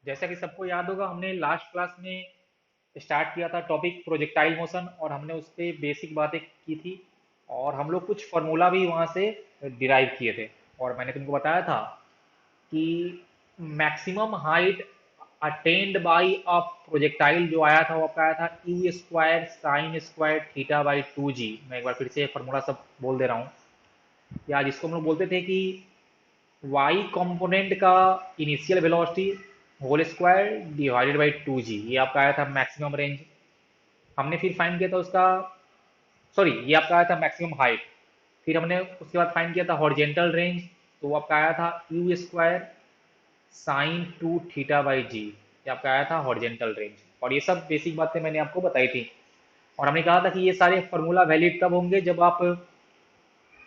जैसा कि सबको याद होगा, हमने लास्ट क्लास में स्टार्ट किया था टॉपिक प्रोजेक्टाइल मोशन, और हमने उस पे बेसिक बातें की थी, और हम लोग कुछ फार्मूला भी वहाँ से डिराइव किए थे। और मैंने तुमको बताया था कि maximum height attained bye a projectile जो आया था वो आपका आया था u square sine square theta by 2g। मैं एक बार फिर से फार्मूला सब बोल दे रहा हूँ, या जिसको हम लोग बोलते थे कि वाई कंपोनेंट का initial velocity whole square divided by 2g, ये आपका आया था मैक्सिमम रेंज। हमने फिर फाइंड किया था उसका, सॉरी, ये आपका आया था मैक्सिमम हाइट। फिर हमने उसके बाद फाइंड किया था हॉरिजेंटल रेंज, तो वो आपका आया था u square sine 2 theta by g, ये आपका आया था हॉरिजेंटल रेंज। और ये सब बेसिक बातें मैंने आपको बताई थी। और हमने कहा था कि ये सारे फार्मूला वैलिड तब होंगे जब आप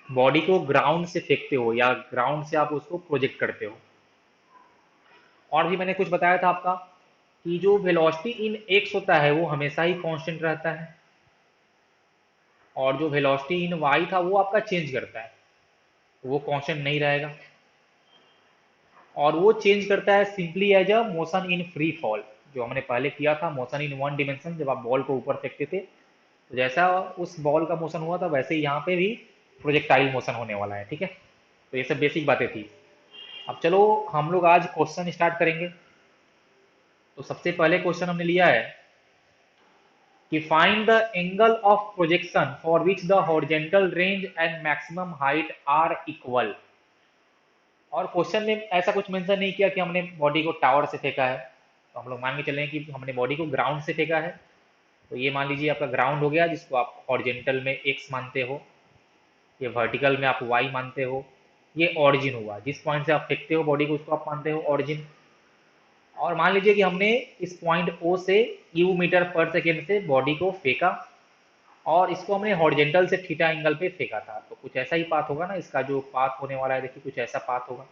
बॉडी को ग्राउंड से फेंकते हो या ग्राउंड से आप उसको प्रोजेक्ट करते हो। और भी मैंने कुछ बताया था आपका कि जो वेलोसिटी इन एक्स होता है वो हमेशा ही कांस्टेंट रहता है, और जो वेलोसिटी इन वाई था वो आपका चेंज करता है, वो कांस्टेंट नहीं रहेगा। और वो चेंज करता है simply as a motion in free fall, जो हमने पहले किया था मोशन इन वन डिमेंशन, जब आप बॉल को ऊपर फेंकते थे। तो जैसा उस बॉल का मोशन हुआ था वैसे ही यहाँ पे भी प्रोजेक्टाइल मोशन होने वाला है, ठीक है। तो ये सब बेसिक बातें थी। अब चलो हम लोग आज क्वेश्चन स्टार्ट करेंगे। तो सबसे पहले क्वेश्चन हमने लिया है कि find the angle of projection for which the horizontal range and maximum height are equal. और क्वेश्चन में ऐसा कुछ मेंशन नहीं किया कि हमने बॉडी को टावर से फेंका है, तो हम लोग मान के चलें कि हमने बॉडी को ग्राउंड से फेंका है। तो ये मान लीजिए आपका ग्राउंड हो गया, जिसको आप हॉरिजेंटल में एक्स मानते हो, ये वर्टिकल में आप वाई मानते हो। ये ऑरिजिन हुआ, जिस पॉइंट से आप फेंकते हो बॉडी को उसको आप मानते हो ऑरिजिन। और मान लीजिए कि हमने इस पॉइंट ओ से यू मीटर पर सेकेंड से बॉडी को फेंका, और इसको हमने हॉरिजेंटल से थीटा एंगल पे फेंका था। तो कुछ ऐसा ही पाथ होगा ना, इसका जो पाथ होने वाला है, देखिए कुछ ऐसा पाथ होगा।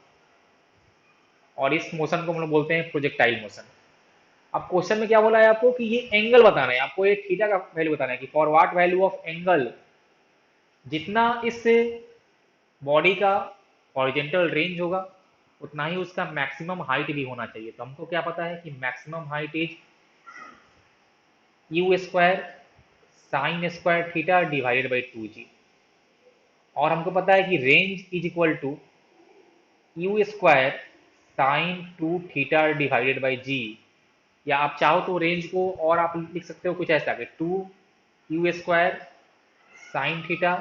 और इस मोशन को हम लोग बोलते हैं प्रोजेक्टाइल मोशन। अब क्वेश्चन में क्या बोला है आपको कि ये एंगल बताना है, आपको ये थीटा का वैल्यू बताना है कि for what value of angle, जितना इस बॉडी का हॉरिजेंटल रेंज होगा उतना ही उसका मैक्सिमम हाइट भी होना चाहिए। तो हमको क्या पता है कि maximum height is u square sine square theta divided by 2g। और हमको पता है कि range is equal to u square sine 2 theta divided by g. या आप चाहो तो रेंज को और आप लिख सकते हो कुछ ऐसा कि 2 u square sine theta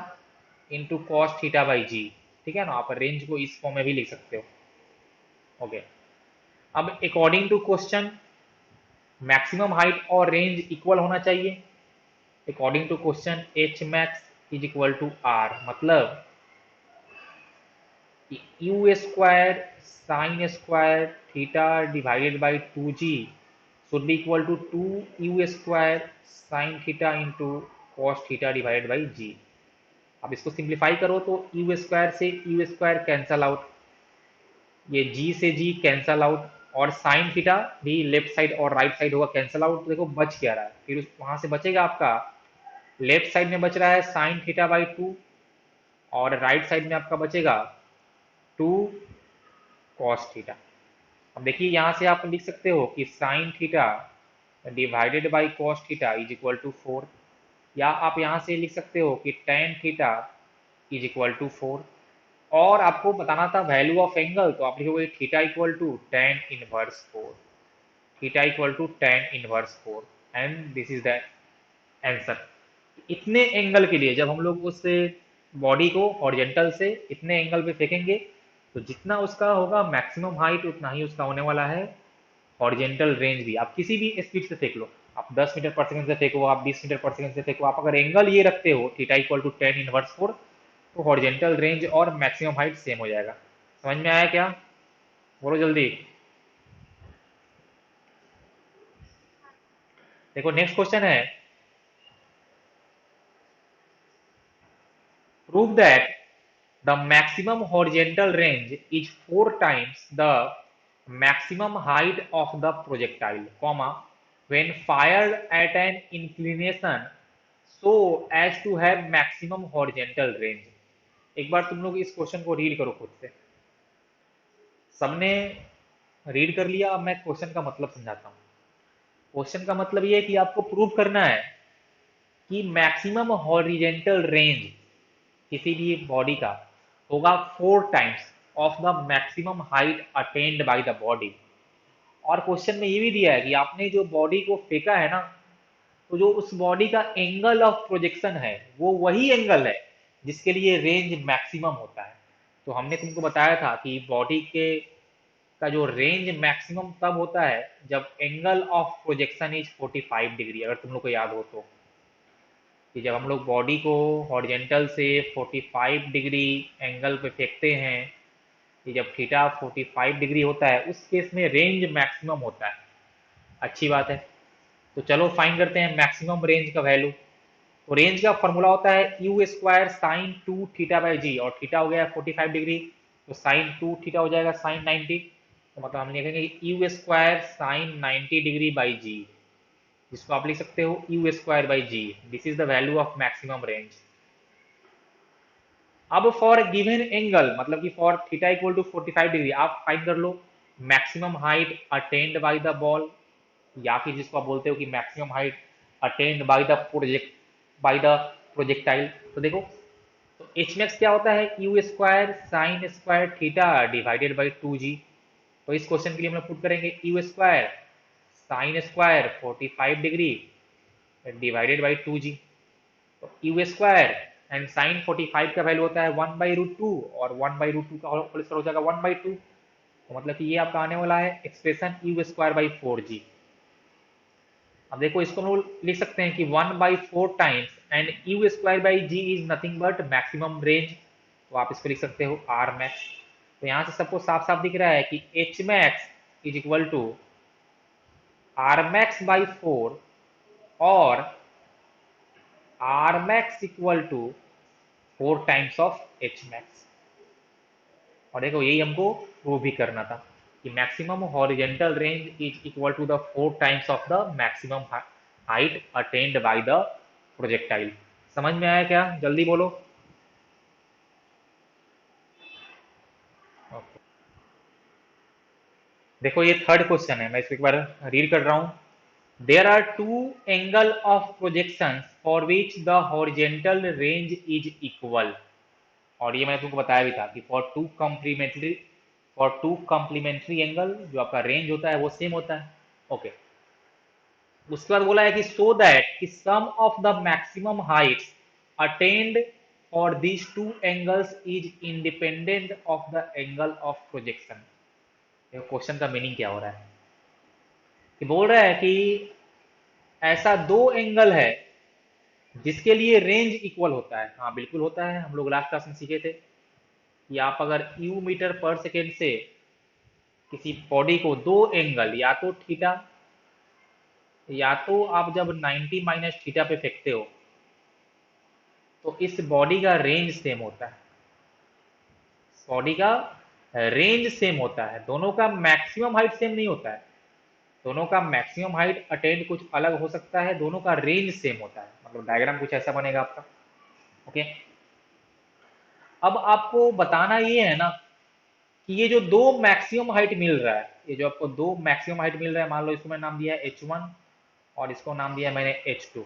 into cos theta by g. ठीक है ना, आप रेंज को इस फॉर्म में भी लिख सकते हो। ओके। अब according to question maximum height और रेंज इक्वल होना चाहिए। According to question H max is equal to R, मतलब u square sine square theta divided by 2g should be equal to 2 u square sine theta into cos theta divided by g. अब इसको simplify करो तो u square से u square cancel out, ये g से g cancel out, और sine theta भी left side और राइट साइड होगा कैंसल आउट। तो देखो बच क्या रहा है, फिर वहां से बचेगा आपका लेफ्ट साइड में बच रहा है साइन थीटा बाई 2, और राइट साइड में आपका बचेगा 2 cos थीटा। अब देखिए यहाँ से आप लिख सकते हो कि sine theta divided by cos theta is equal to 4, या आप यहाँ से लिख सकते हो कि tan theta is equal to 4। और आपको बताना था वैल्यू ऑफ एंगल, तो आप लिखोगे theta equal to tan inverse 4, theta equal to tan inverse 4, and this is the answer. इतने एंगल के लिए जब हम लोग उस बॉडी को हॉरिजेंटल से इतने एंगल पे फेंकेंगे, तो जितना उसका होगा मैक्सिमम हाइट उतना ही उसका होने वाला है हॉरिजेंटल रेंज भी। आप किसी भी स्पीड से फेंक लो, आप 10 मीटर पर सेकंड से फेंको, आप 20 मीटर पर सेकंड से फेंको, आप अगर एंगल ये रखते हो theta equal to tan inverse 4, तो हॉरिजेंटल रेंज और मैक्सिमम हाइट सेम हो जाएगा। समझ में आया क्या? बोलो जल्दी। देखो नेक्स्ट क्वेश्चन है, prove that the maximum horizontal range is 4 times the maximum height of the projectile, comma, when fired at an inclination so as to have maximum horizontal range। एक बार तुम लोग इस क्वेश्चन को रीड करो खुद से। सबने रीड कर लिया, अब मैं क्वेश्चन का मतलब समझाता हूँ। क्वेश्चन का मतलब ये है कि आपको प्रूव करना है कि मैक्सिमम हॉरिजेंटल रेंज किसी भी बॉडी का होगा 4 times of the maximum height attained by the body. और क्वेश्चन में ये भी दिया है कि आपने जो बॉडी को फेंका है ना, तो जो उस बॉडी का एंगल ऑफ प्रोजेक्शन है वो वही एंगल है जिसके लिए रेंज मैक्सिमम होता है। तो हमने तुमको बताया था कि बॉडी के का जो रेंज मैक्सिमम तब होता है जब angle of projection is 45 degree, अगर तुम लोग को याद हो तो, कि जब हम लोग बॉडी को हॉरिजेंटल से 45 डिग्री एंगल पे फेंकते हैं, कि जब थीटा 45 डिग्री होता है उस केस में रेंज मैक्सिमम होता है। अच्छी बात है। तो चलो फाइंड करते हैं मैक्सिमम रेंज का वैल्यू। तो रेंज का फॉर्मूला होता है u square sine 2 theta by g, और थीटा हो गया 45 डिग्री, तो साइन 2 थीटा हो जाएगा साइन 90। तो मतलब हम लिखेंगे u square sine 90 degree by g, जिसको आप लिख सकते हो u square by g. This is the value of maximum range. अब फॉर गिवन एंगल, मतलब कि for theta equal to 45 degree, आप फाइंड कर लो maximum height attained by the ball, या फिर जिसको आप बोलते हो कि maximum height attained by the projectile. तो देखो, तो एच मैक्स क्या होता है, u square sine square theta divided by 2 g. तो इस क्वेश्चन के लिए हम लोग पुट करेंगे you square sine square 45 degree divided by 2 g. तो यू स्क्वायर एंड साइन 45 का वैल्यू होता है 1/√2, और 1/√2 का होल स्क्वायर हो जाएगा 1/2। तो मतलब कि ये आपका आने वाला है एक्सप्रेशन यू स्क्वायर बाई 4 जी। अब देखो, इसको हम लोग लिख सकते हैं कि 1/4 times and u square by g is nothing but maximum range. तो आप इसको लिख सकते हो आर मैक्स। तो यहाँ से सबको साफ साफ दिख रहा है कि H max is equal to r max by 4, और r max equal to 4 times of h max. और देखो, यही हमको प्रूव भी करना था कि maximum horizontal range is equal to the 4 times of the maximum height attained by the projectile. समझ में आया क्या? जल्दी बोलो। Okay. देखो, ये थर्ड क्वेश्चन है, मैं इसको एक बार रीड कर रहा हूं। There are two angle of projection for which the horizontal range is equal. और ये मैंने तुमको बताया भी था कि फॉर टू कॉम्प्लीमेंट्री एंगल जो आपका रेंज होता है वो सेम होता है। ओके। उसके बाद बोला है कि सो दैट कि sum of the maximum heights attained for these two angles is independent of the angle of projection. Question का मीनिंग क्या हो रहा है, कि बोल रहा है कि ऐसा दो एंगल है जिसके लिए रेंज इक्वल होता है। हाँ बिल्कुल होता है, हम लोग लास्ट क्लास में सीखे थे कि आप अगर यू मीटर पर सेकेंड से किसी बॉडी को दो एंगल, या तो थीटा, या तो आप जब 90 माइनस थीटा पे फेंकते हो, तो इस बॉडी का रेंज सेम होता है। बॉडी का रेंज सेम होता है, दोनों का मैक्सिमम हाइट सेम नहीं होता है। दोनों का मैक्सिमम हाइट अटेंड कुछ अलग हो सकता है, दोनों का रेंज सेम होता है। मतलब डायग्राम कुछ ऐसा बनेगा आपका। ओके। अब आपको बताना ये है ना कि ये जो दो मैक्सिमम हाइट मिल रहा है, ये जो आपको दो मैक्सिमम हाइट मिल रहा है, मान लो इसको मैंने नाम दिया है H1 और इसको नाम दिया मैंने H2।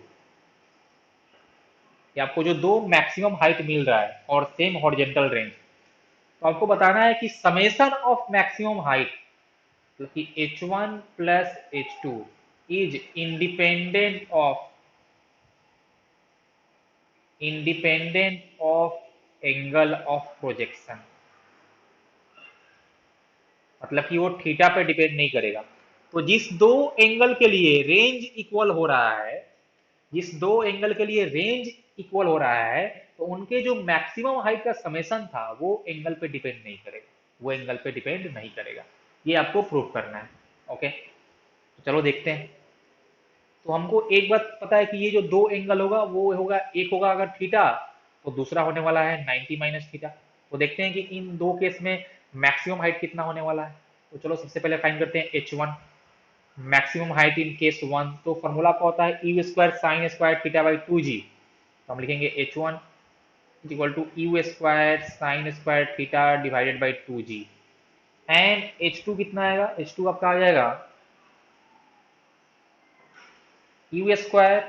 ये आपको जो दो मैक्सिमम हाइट मिल रहा है और सेम हॉरिजेंटल रेंज, तो आपको बताना है कि समेशन ऑफ मैक्सिमम हाइट, मतलब कि H1 plus H2 is independent of angle of projection. मतलब कि वो थीटा पे डिपेंड नहीं करेगा। तो जिस दो एंगल के लिए रेंज इक्वल हो रहा है, जिस दो एंगल के लिए रेंज इक्वल हो रहा है, तो उनके जो मैक्सिमम हाइट का समेशन था वो एंगल पे डिपेंड नहीं करेगा, वो एंगल पे डिपेंड नहीं करेगा। ये आपको प्रूव करना है। ओके, तो चलो देखते हैं। तो हमको एक बात पता है कि ये जो दो एंगल होगा वो होगा, एक होगा अगर थीटा, तो दूसरा होने वाला है 90 माइनस थीटा। तो देखते हैं कि इन दो केस में मैक्सिमम हाइट कितना होने वाला है। तो चलो सबसे पहले फाइंड करते हैं H1, maximum height in case 1। तो फॉर्मूला क्या होता है, u square sine square theta by 2 g. तो हम लिखेंगे H1 is equal to u square sine square theta divided by 2 g. And H2 कितना आएगा, H2 आपका आ जाएगा u square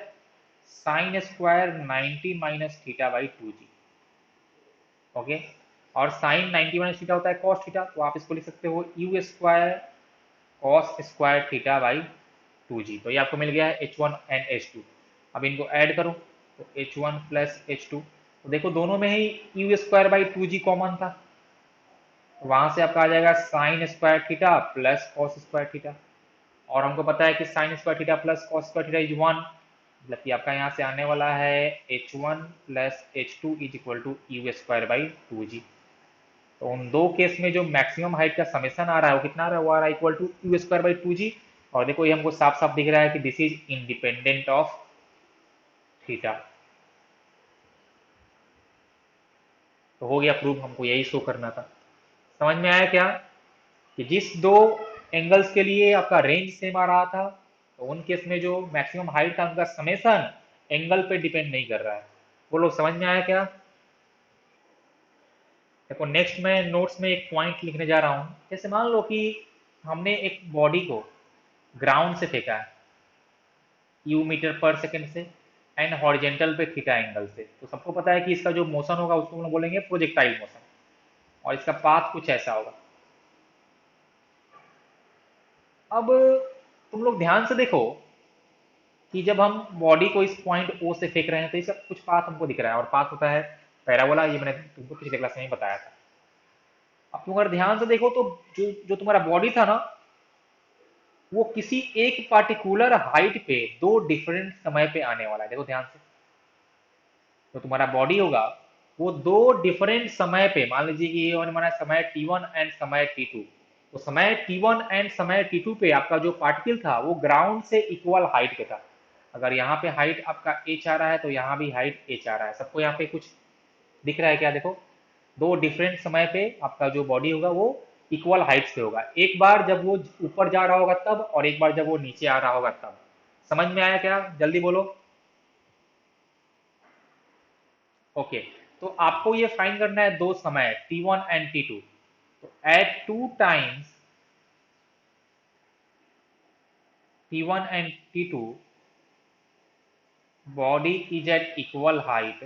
sine square 90 minus theta by 2g। Okay, और sine 90 minus theta होता है कॉस थीटा, तो आप इसको लिख सकते हो u square cos square theta by 2g। तो ये आपको मिल गया है H1 एंड H2। अब इनको ऐड करो तो H1 प्लस H2, तो देखो दोनों में ही u square by 2g common था, तो वहां से आपका आ जाएगा sine square theta plus cos square theta. और हमको पता है कि sine square theta plus cos square theta is 1, मतलब कि आपका यहाँ से आने वाला है H1 plus H2 is equal to u square by 2g। तो उन दो केस में जो मैक्सिमम हाइट का समेसन आ रहा है वो कितना आ रहा है, वो आ रहा है equal to u square by 2g। और देखो ये हमको साफ साफ दिख रहा है कि this is independent of theta. तो हो गया प्रूव, हमको यही शो करना था। समझ में आया क्या कि जिस दो एंगल्स के लिए आपका रेंज सेम आ रहा था, तो उन केस में जो मैक्सिमम हाइट था उनका समेसन एंगल पे डिपेंड नहीं कर रहा है। बोलो समझ में आया क्या। देखो नेक्स्ट मैं नोट्स में एक पॉइंट लिखने जा रहा हूँ। जैसे मान लो कि हमने एक बॉडी को ग्राउंड से फेंका है यू मीटर पर सेकंड से एंड हॉरिजेंटल पे थीटा एंगल से, तो सबको पता है कि इसका जो मोशन होगा उसको हम लोग बोलेंगे प्रोजेक्टाइल मोशन, और इसका पाथ कुछ ऐसा होगा। अब तुम लोग ध्यान से देखो कि जब हम बॉडी को इस पॉइंट ओ से फेंक रहे हैं तो इसका कुछ पाथ हमको दिख रहा है, और पाथ होता है पैराबोला, ये मैंने तुमको पिछले क्लास में ही बताया था। अब तुम अगर ध्यान से देखो तो जो जो तुम्हारा बॉडी था ना, वो किसी एक पार्टिकुलर हाइट पे दो डिफरेंट समय पे आने वाला है। देखो ध्यान से, तो तुम्हारा बॉडी होगा वो दो डिफरेंट समय पे, मान लीजिए कि ये हमारा समय T1 एंड समय T2, तो समय T1 एंड समय T2 पे आपका जो पार्टिकल था वो ग्राउंड से इक्वल हाइट पे था। अगर यहाँ पे हाइट आपका h आ रहा है तो यहाँ भी हाइट h आ रहा है। सबको यहाँ पे कुछ दिख रहा है क्या, देखो दो डिफरेंट समय पे आपका जो बॉडी होगा वो इक्वल हाइट्स पे होगा। एक बार जब वो ऊपर जा रहा होगा तब, और एक बार जब वो नीचे आ रहा होगा तब। समझ में आया क्या, जल्दी बोलो। ओके, तो आपको ये फाइंड करना है दो समय T1 एंड T2। तो at two times T1 and T2 body is at equal height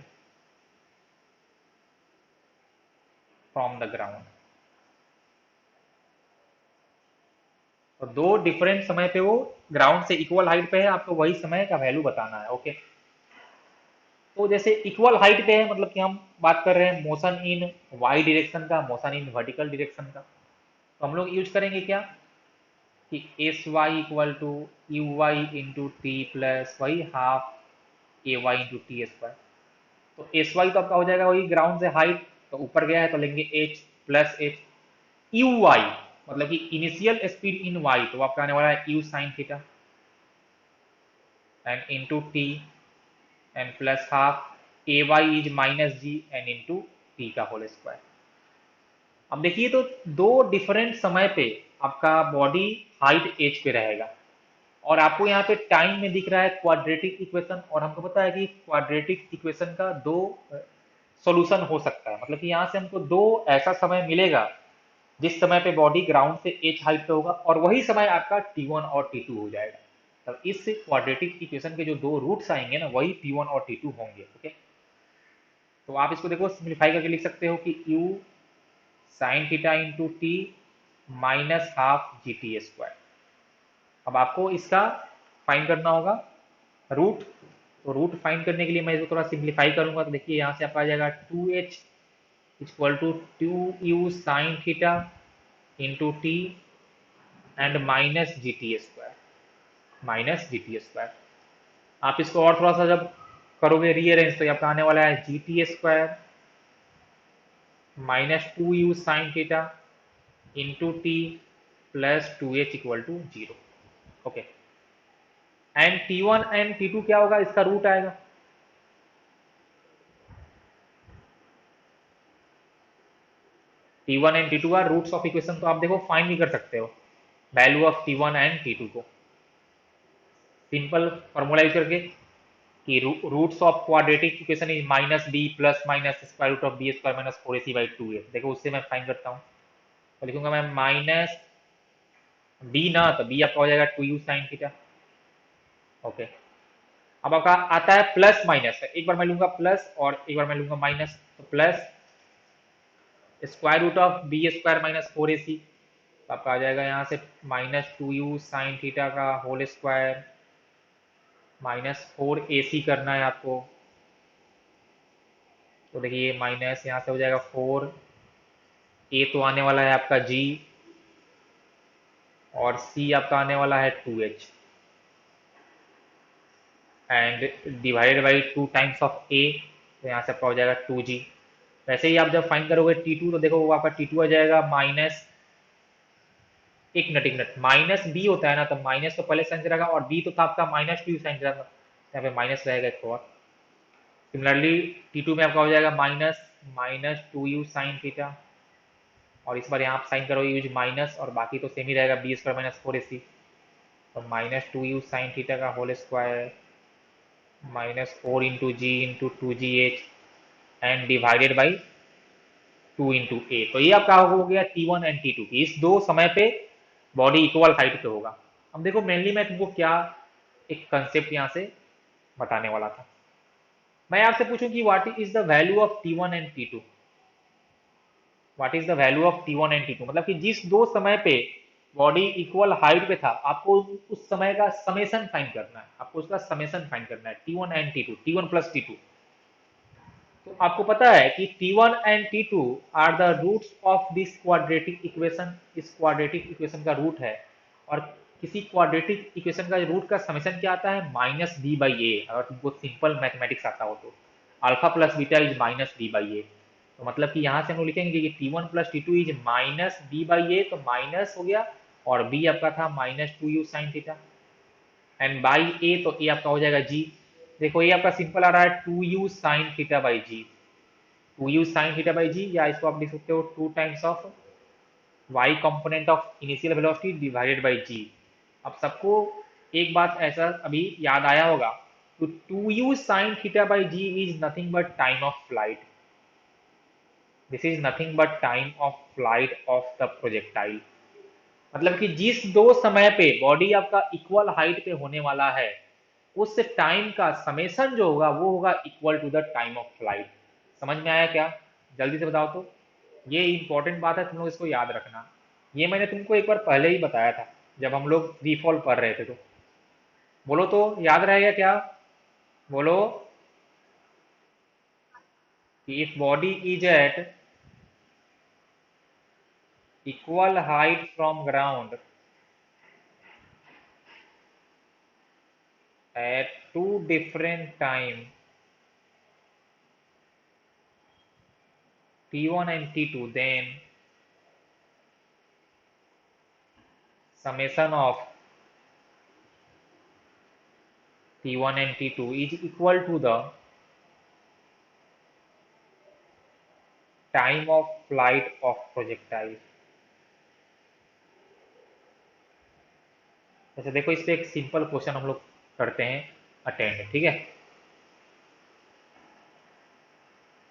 from the ground. तो दो डिफरेंट समय पे वो ग्राउंड से इक्वल हाइट पे है, आपको वही समय का वैल्यू बताना है। ओके, तो जैसे इक्वल हाइट पे है मतलब कि हम बात कर रहे हैं मोशन इन वाई डायरेक्शन का, मोशन इन वर्टिकल डायरेक्शन का, तो हम लोग यूज करेंगे क्या कि s y equal to u y into t plus वही half a y into t square. तो एस वाई तो आपका हो जाएगा वही ग्राउंड से हाइट, तो ऊपर गया है तो लेंगे h plus h. U y मतलब कि इनिशियल स्पीड इन वाई, तो आपका आने वाला है u sine theta and into t and plus half a y is minus g n into t का होल स्क्वायर। अब देखिए तो दो डिफरेंट समय पे आपका बॉडी हाइट एज पे रहेगा, और आपको यहाँ पे टाइम में दिख रहा है क्वाड्रेटिक इक्वेशन, और हमको पता है कि क्वाड्रेटिक इक्वेशन का दो सॉल्यूशन हो सकता है। मतलब कि यहाँ से हमको दो ऐसा समय मिलेगा जिस समय पे बॉडी ग्राउंड से एच हाइट पे होगा, और वही समय आपका T1 और T2 हो जाएगा। तब इस क्वाड्रेटिक इक्वेशन के जो दो रूट्स आएंगे ना वही T1 और T2 होंगे। ओके, तो आप इसको देखो सिंप्लीफाई करके लिख सकते हो कि u sign theta into T minus half जी टी स्क्वायर। अब आपको इसका फाइंड करना होगा रूट, तो रूट फाइंड करने के लिए मैं इसको थोड़ा सिंप्लीफाई करूंगा। तो देखिए यहाँ से आपका आ जाएगा 2h equal to 2u sine theta into t and minus g t square, minus g t square. आप इसको और थोड़ा सा जब करोगे रीअरेंज तो ये आपका आने वाला है g t square minus 2u sine theta into t plus 2h equal to 0। Okay, and T1 and T2 क्या होगा, इसका रूट आएगा। T1 and T2 are roots of equation, तो आप देखो फाइंड भी कर सकते हो value of T1 and T2 को सिंपल फॉर्मूला यूज करके कि roots of quadratic equation is minus b plus minus square root of b square minus 4ac by 2a। देखो उससे मैं फाइंड करता हूँ तो लिखूंगा मैं माइनस बी ना, तो बी आपका हो जाएगा 2u sin थीटा। ओके। अब आपका आता है प्लस माइनस, एक बार मैं लूंगा प्लस और एक बार मैं लूंगा माइनस, तो plus square root of b square minus 4ac, तो आपका आ जाएगा यहाँ से -2u sin थीटा का होल स्क्वायर -4ac करना है आपको। तो देखिए माइनस यहाँ से हो जाएगा 4, ए तो आने वाला है आपका g, और c आपका आने वाला है 2h, and divided by 2 times of a, तो यहाँ से आपका हो जाएगा 2g। वैसे ही आप जब फाइंड करोगे T2, तो देखो वो आपका T2 आ जाएगा माइनस, एक मिनट माइनस बी होता है ना, तो माइनस तो पहले साइन से रहेगा, और बी तो था आपका -2 साइन से रहेगा, यहाँ पे माइनस रहेगा एक और। सिमिलरली T2 में आपका हो जाएगा -2u sin थीटा, और इस बार यहाँ आप साइन करोगे यूज माइनस, और बाकी तो सेम ही रहेगा बी स्क्वायर माइनस 4ac, तो -2u sin थीटा का whole square -4 × g × 2gh and divided by 2 × a। तो ये आपका हो गया T1 एंड T2 की, इस दो समय पे बॉडी इक्वल हाइट पे होगा। अब देखो मेनली मैं तुमको क्या एक कंसेप्ट यहाँ से बताने वाला था। मैं आपसे पूछूं कि what is the value of T1 and T2, what is the value of T1 and T2, मतलब कि जिस दो समय पे बॉडी इक्वल हाइट पे था, आपको उस समय का समेशन फाइंड करना है, आपको उसका समेशन फाइंड करना है T1 and T2, T1 plus T2। तो आपको पता है कि T1 and T2 are the roots of this quadratic equation, इस क्वाड्रेटिक इक्वेशन का रूट है, और किसी क्वाड्रेटिक इक्वेशन का रूट का समेशन क्या आता है, -b/a, अगर तुमको सिंपल मैथमेटिक्स आता हो तो alpha plus beta is -b/a। तो मतलब कि यहाँ से हम लोग लिखेंगे कि T1 plus T2 is -b/a, तो माइनस हो गया, और b आपका था -2u sin theta, and by a, तो a आपका हो जाएगा g। देखो ये आपका सिंपल आ रहा है 2u sin थीटा/g, 2u sin थीटा/g, या इसको आप लिख सकते हो 2 times of y component of initial velocity divided by g। अब सबको एक बात ऐसा अभी याद आया होगा, तो 2u sin थीटा/g is nothing but time of flight, this is nothing but time of flight of the projectile. मतलब कि जिस दो समय पे बॉडी आपका इक्वल हाइट पे होने वाला है, उस टाइम का समेशन जो होगा वो होगा equal to the time of flight. समझ में आया क्या, जल्दी से बताओ तो। ये इंपॉर्टेंट बात है, तुम लोग इसको याद रखना। ये मैंने तुमको एक बार पहले ही बताया था जब हम लोग फ्री फॉल पढ़ रहे थे, तो बोलो तो याद रहेगा क्या, बोलो। If body is at equal height from ground at two different time T1 and T2, then summation of T1 and T2 is equal to the time of flight of projectile। जैसे देखो इस पे एक सिंपल क्वेश्चन हम लोग करते हैं attend, ठीक है।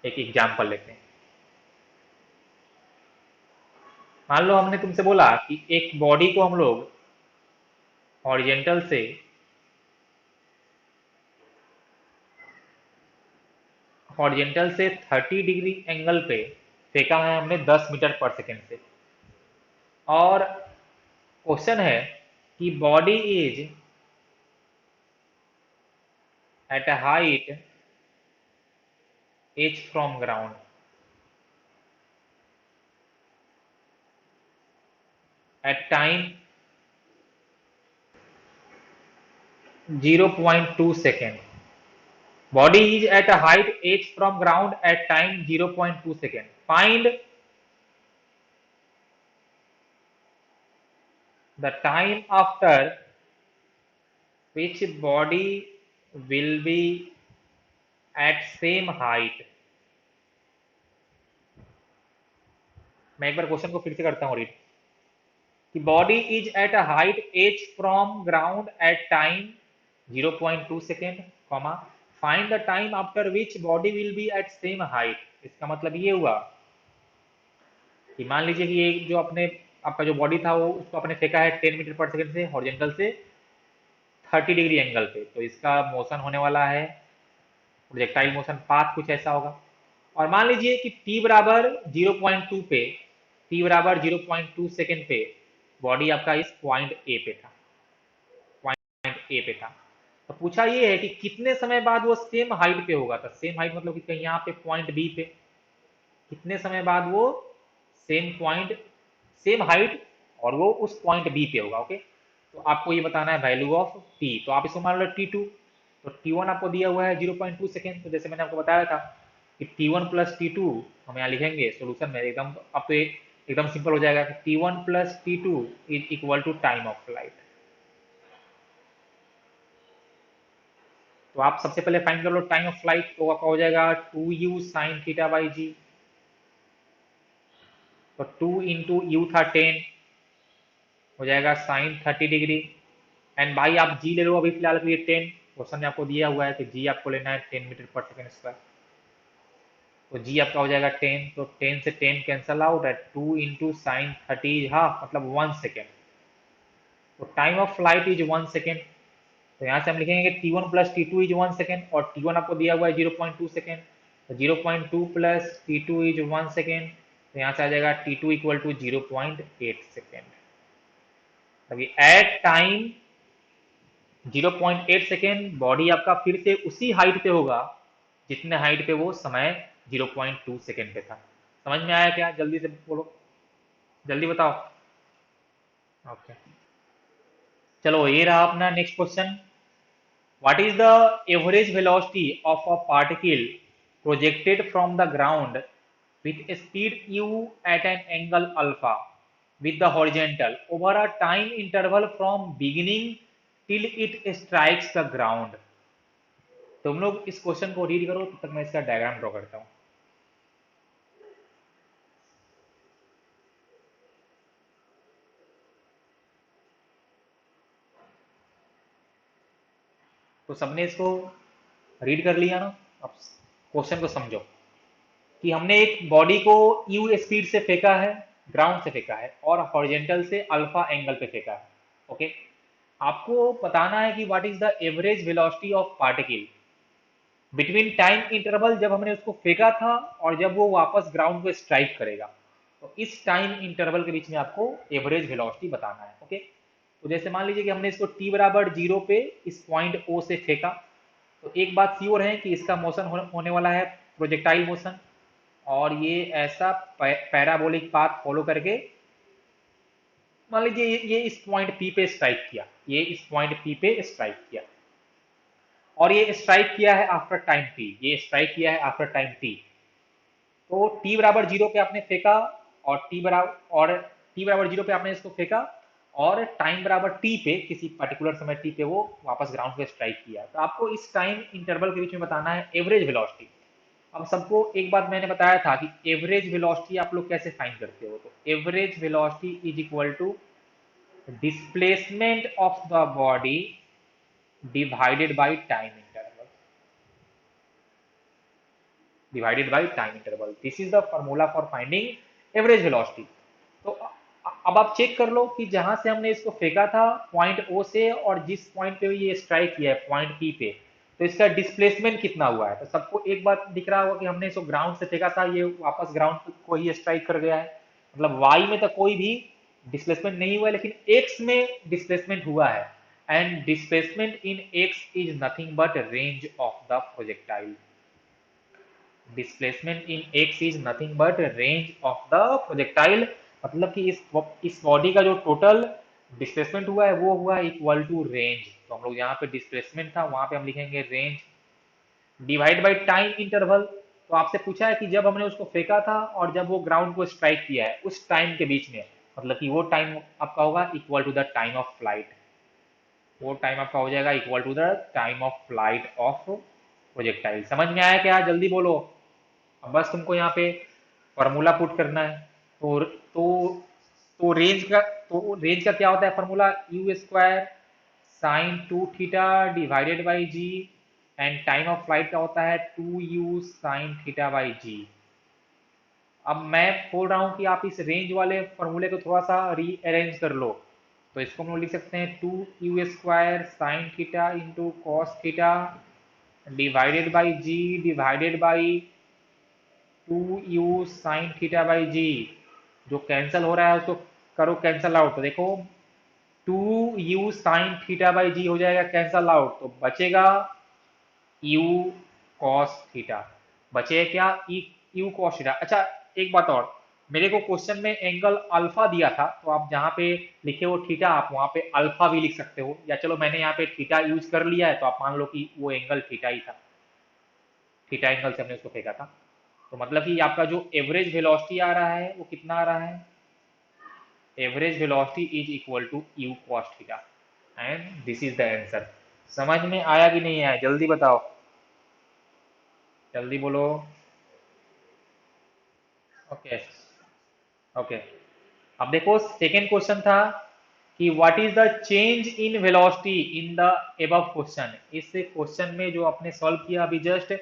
एक एग्जांपल लेते हैं। मान लो हमने तुमसे बोला कि एक बॉडी को हम लोग हॉरिजेंटल से हॉरिजेंटल से 30 डिग्री एंगल पे फेंका है हमने 10 मीटर पर सेकेंड से, और क्वेश्चन है कि body is at a height h from ground at time 0.2 second। Body is at a height h from ground at time 0.2 second। Find the time after which body will be at same height। मैं एक बार question को फिर से करता हूँ read, कि body is at a height h from ground at time 0.2 second, comma find the time after which body will be at same height. इसका मतलब ये हुआ कि मान लीजिए कि ये जो अपने आपका जो बॉडी था वो उसको आपने फेंका है 10 मीटर पर सेकेंड से हॉरिजेंटल से 30 डिग्री एंगल पे, तो इसका मोशन होने वाला है प्रोजेक्टाइल मोशन पाथ कुछ ऐसा होगा। और मान लीजिए कि t बराबर 0.2 पे, t बराबर 0.2 सेकेंड पे बॉडी आपका इस पॉइंट ए पे था, पॉइंट ए पे था। तो पूछा ये है कि कितने समय बाद वो सेम हाइट पे होगा, तो सेम हाइट मतलब कि कहीं यहाँ पे पॉइंट बी पे कितने समय बाद वो सेम पॉइंट, सेम हाइट और वो उस पॉइंट बी पे होगा। ओके, तो आपको ये बताना है वैल्यू ऑफ टी, तो आप इसको मान लो टी टू, तो टी वन आपको दिया हुआ है 0.2 सेकेंड, तो जैसे मैंने आपको बताया था कि t one plus t two हम यहाँ लिखेंगे सोल्यूशन में एकदम, अब तो एकदम सिंपल हो जाएगा कि t one plus t two is equal to time of flight. तो आप सबसे पहले फाइंड कर लो टाइम ऑफ फ्लाइट, तो आपका हो जाएगा 2u साइन थीटा बाई जी, तो 2 इंटू यू था 10, हो जाएगा साइन 30 डिग्री, एंड भाई आप जी ले लो अभी फिलहाल के लिए 10, क्वेश्चन में आपको दिया हुआ है कि जी आपको लेना है 10 मीटर पर सेकेंड स्क्वायर, तो जी आपका हो जाएगा 10, तो 10 से 10 कैंसल आउट है, 2 इंटू साइन 30 इज हाफ मतलब 1 सेकेंड, तो time of flight is 1 second. तो यहाँ से हम लिखेंगे t one plus t two is 1 second, और टी वन आपको दिया हुआ है 0.2 सेकेंड, तो 0.2 plus t two is 1 second, तो यहाँ से आ जाएगा t two equal to 0.8 second. अभी एट टाइम 0.8 सेकेंड बॉडी आपका फिर से उसी हाइट पे होगा जितने हाइट पे वो समय 0.2 सेकेंड पे था। समझ में आया क्या? जल्दी से बोलो, जल्दी बताओ। ओके, चलो ये रहा अपना next question. What is the average velocity of a particle projected from the ground with a speed u at an angle alpha with the horizontal over a time interval from beginning till it strikes the ground? तुम लोग इस question को read करो तब तक मैं इसका diagram draw करता हूँ। तो सबने इसको रीड कर लिया ना? अब क्वेश्चन को समझो कि हमने एक बॉडी को यू स्पीड से फेंका है, ग्राउंड से फेंका है और हॉरिजेंटल से अल्फा एंगल पे फेंका है। ओके, आपको बताना है कि what is the average velocity of particle between time interval जब हमने उसको फेंका था और जब वो वापस ग्राउंड पे स्ट्राइक करेगा, तो इस टाइम इंटरवल के बीच में आपको एवरेज वेलोसिटी बताना है। ओके, तो जैसे मान लीजिए कि हमने इसको t बराबर 0 पे इस पॉइंट O से फेंका, तो एक बात श्योर है कि इसका मोशन होने वाला है प्रोजेक्टाइल मोशन, और ये ऐसा पैराबोलिक पाथ फॉलो करके मान लीजिए ये इस पॉइंट पी पे स्ट्राइक किया, ये इस पॉइंट पी पे स्ट्राइक किया, और ये स्ट्राइक किया है आफ्टर टाइम टी, ये स्ट्राइक किया है आफ्टर टाइम टी। तो टी बराबर 0 पे आपने फेंका, और टी बराबर 0 पे आपने इसको फेंका, और टाइम बराबर टी पे किसी पर्टिकुलर समय टी पे वो वापस ग्राउंड पे स्ट्राइक किया, तो आपको इस टाइम इंटरवल के बीच में बताना है एवरेज वेलोसिटी। अब सबको एक बात मैंने बताया था कि एवरेज वेलोसिटी आप लोग कैसे फाइंड करते हो, तो average velocity is equal to displacement of the body divided by time interval, divided by time interval, this is the formula for finding average velocity. तो अब आप चेक कर लो कि जहां से हमने इसको फेंका था पॉइंट ओ से, और जिस पॉइंट पे ये स्ट्राइक किया है पॉइंट पी पे, तो इसका डिस्प्लेसमेंट कितना हुआ है। तो सबको एक बात दिख रहा होगा कि हमने इसको ग्राउंड से फेंका था, ये वापस ग्राउंड को ही स्ट्राइक कर गया है, मतलब वाई में तो कोई भी डिस्प्लेसमेंट नहीं हुआ है, लेकिन एक्स में डिस्प्लेसमेंट हुआ है, and displacement in x is nothing but range of the projectile. Displacement in x is nothing but range of the projectile, मतलब कि इस बॉडी का जो टोटल डिस्प्लेसमेंट हुआ है वो हुआ इक्वल टू रेंज। तो हम लोग यहाँ पे डिस्प्लेसमेंट था वहां पे हम लिखेंगे range divide by time interval. तो आपसे पूछा है कि जब हमने उसको फेंका था और जब वो ग्राउंड को स्ट्राइक किया है उस टाइम के बीच में, मतलब कि वो टाइम आपका होगा equal to the time of flight, वो टाइम आपका हो जाएगा equal to the time of flight of projectile. समझ में आया क्या? जल्दी बोलो। अब बस तुमको यहाँ पे फॉर्मूला पुट करना है। तो रेंज का क्या होता है formula? U square sine 2 theta divided by g, and time of flight का होता है 2u sine theta by g. अब मैं बोल रहा हूँ कि आप इस रेंज वाले फॉर्मूले को थोड़ा सा रीअरेंज कर लो। तो इसको हम लोग लिख सकते हैं 2u² sine theta into cos theta divided by g divided by 2u sine theta by g. जो कैंसिल हो रहा है उसको करो कैंसिल आउट। तो देखो 2u साइन थीटा बाई जी हो जाएगा कैंसिल आउट, तो बचेगा यू कॉस थीटा। बचे क्या? You cos theta. अच्छा, एक बात और, मेरे को क्वेश्चन में एंगल अल्फा दिया था, तो आप जहां पे लिखे हो थीटा आप वहां पे अल्फा भी लिख सकते हो, या चलो मैंने यहाँ पे थीटा यूज कर लिया है तो आप मान लो कि वो एंगल थीटा ही था, थीटा एंगल से हमने उसको फेंका था। तो मतलब कि आपका जो एवरेज वेलोसिटी आ रहा है वो कितना आ रहा है? Average velocity is equal to u cos theta, and this is the answer. समझ में आया कि नहीं आया? जल्दी बताओ, जल्दी बोलो। Okay, okay. अब देखो सेकेंड क्वेश्चन था कि what is the change in velocity in the above question. इस क्वेश्चन में जो आपने सॉल्व किया अभी जस्ट,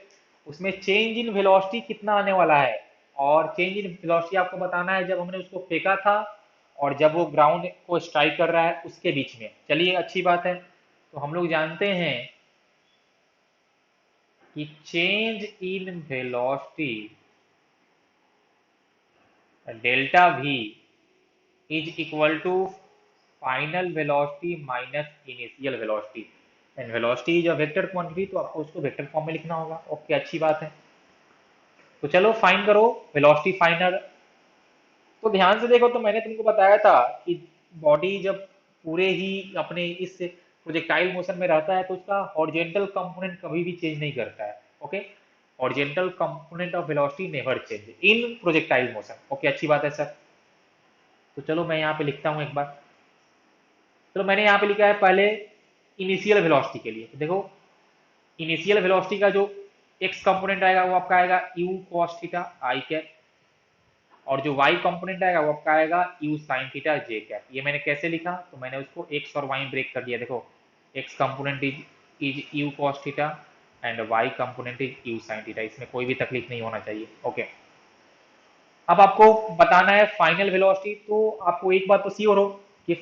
उसमें चेंज इन वेलोसिटी कितना आने वाला है, और चेंज इन वेलोसिटी आपको बताना है जब हमने उसको फेंका था और जब वो ग्राउंड को स्ट्राइक कर रहा है उसके बीच में। चलिए, अच्छी बात है। तो हम लोग जानते हैं कि change in velocity delta v is equal to final velocity minus initial velocity. And velocity is a vector quantity, तो आपको उसको वेक्टर फॉर्म में लिखना होगा। ओके, अच्छी बात है। तो चलो फाइन करो वेलोसिटी फाइनल। तो ध्यान से देखो, तो मैंने तुमको बताया था कि बॉडी जब पूरे ही अपने इस प्रोजेक्टाइल मोशन में रहता है तो उसका हॉरिजेंटल कंपोनेंट कभी भी चेंज नहीं करता है। Okay, horizontal component of velocity never change in projectile motion. Okay, अच्छी बात है सर। तो चलो मैं यहाँ पे लिखता हूँ एक बार। चलो मैंने यहाँ पे लिखा है पहले इनिशियल वेलोसिटी के लिए। तो देखो, इनिशियल वेलोसिटी का जो एक्स कंपोनेंट आएगा वो आपका आएगा you cos theta i cap, और जो वाई कंपोनेंट आएगा वो आपका आएगा you sine theta J cap. ये मैंने कैसे लिखा? तो मैंने उसको एक्स और वाई ब्रेक कर दिया। देखो, x component is u cos theta and y component is u sine theta. इसमें कोई भी तकलीफ नहीं होना चाहिए। ओके, अब आपको बताना है फाइनल वेलोसिटी। तो आपको एक बात तो श्योर हो कि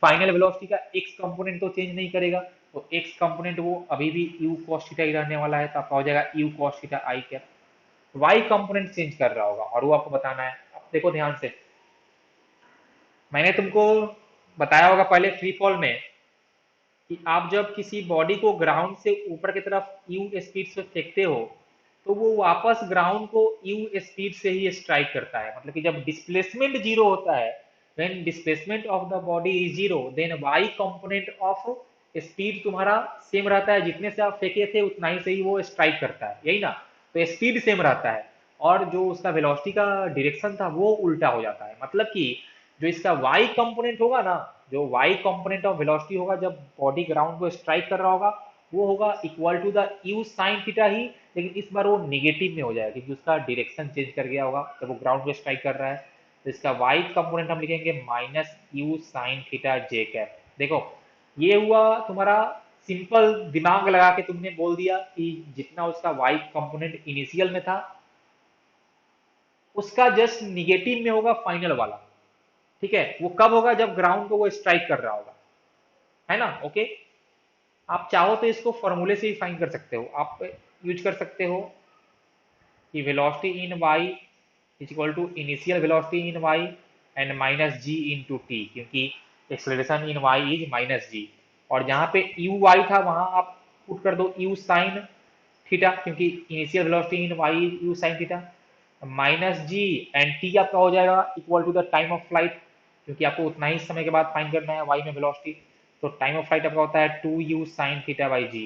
फाइनल वेलोसिटी का एक्स कंपोनेंट तो चेंज नहीं करेगा, तो एक्स कंपोनेंट वो अभी भी यू कॉस थीटा ही रहने वाला है, तो आपका हो जाएगा u cos theta i cap. Y component change कर रहा होगा और वो आपको बताना है। अब देखो ध्यान से, मैंने तुमको बताया होगा पहले फ्री फॉल में कि आप जब किसी बॉडी को ग्राउंड से ऊपर की तरफ यू स्पीड से फेंकते हो तो वो वापस ग्राउंड को यू स्पीड से ही स्ट्राइक करता है। मतलब कि जब डिस्प्लेसमेंट जीरो होता है, when displacement of the body is zero, then y component of speed तुम्हारा सेम रहता है, जितने से आप फेंके थे उतना ही से ही वो स्ट्राइक करता है, यही ना? तो स्पीड सेम रहता है, और जो उसका वेलोसिटी का डायरेक्शन था वो उल्टा हो जाता है। मतलब कि जो इसका y कंपोनेंट होगा ना, जो y कंपोनेंट ऑफ वेलोसिटी होगा जब बॉडी ग्राउंड को स्ट्राइक कर रहा होगा, वो होगा equal to the u sine theta ही, लेकिन इस बार वो निगेटिव में हो जाएगा क्योंकि उसका डायरेक्शन चेंज कर गया होगा जब वो ग्राउंड को स्ट्राइक कर रहा है। तो इसका y कंपोनेंट हम लिखेंगे minus you sine theta J cap. देखो, ये हुआ तुम्हारा सिंपल दिमाग लगा के तुमने बोल दिया कि जितना उसका y कंपोनेंट इनिशियल में था उसका जस्ट निगेटिव में होगा फाइनल वाला। ठीक है, वो कब होगा? जब ग्राउंड को वो स्ट्राइक कर रहा होगा, है ना? ओके, आप चाहो तो इसको फॉर्मूले से ही फाइंड कर सकते हो। आप यूज कर सकते हो कि velocity in y is equal to initial velocity in y and minus g into t, क्योंकि acceleration in y is minus g. और जहां पे यू वाई था वहां आप पुट कर दो यू साइन थीटा, क्योंकि initial velocity in y u sine theta minus g, and t आपका हो जाएगा equal to the time of flight, क्योंकि आपको उतना ही समय के बाद फाइंड करना है वाई में वेलोसिटी। तो टाइम ऑफ फ्लाइट आपका होता है 2u साइन थीटा बाई जी।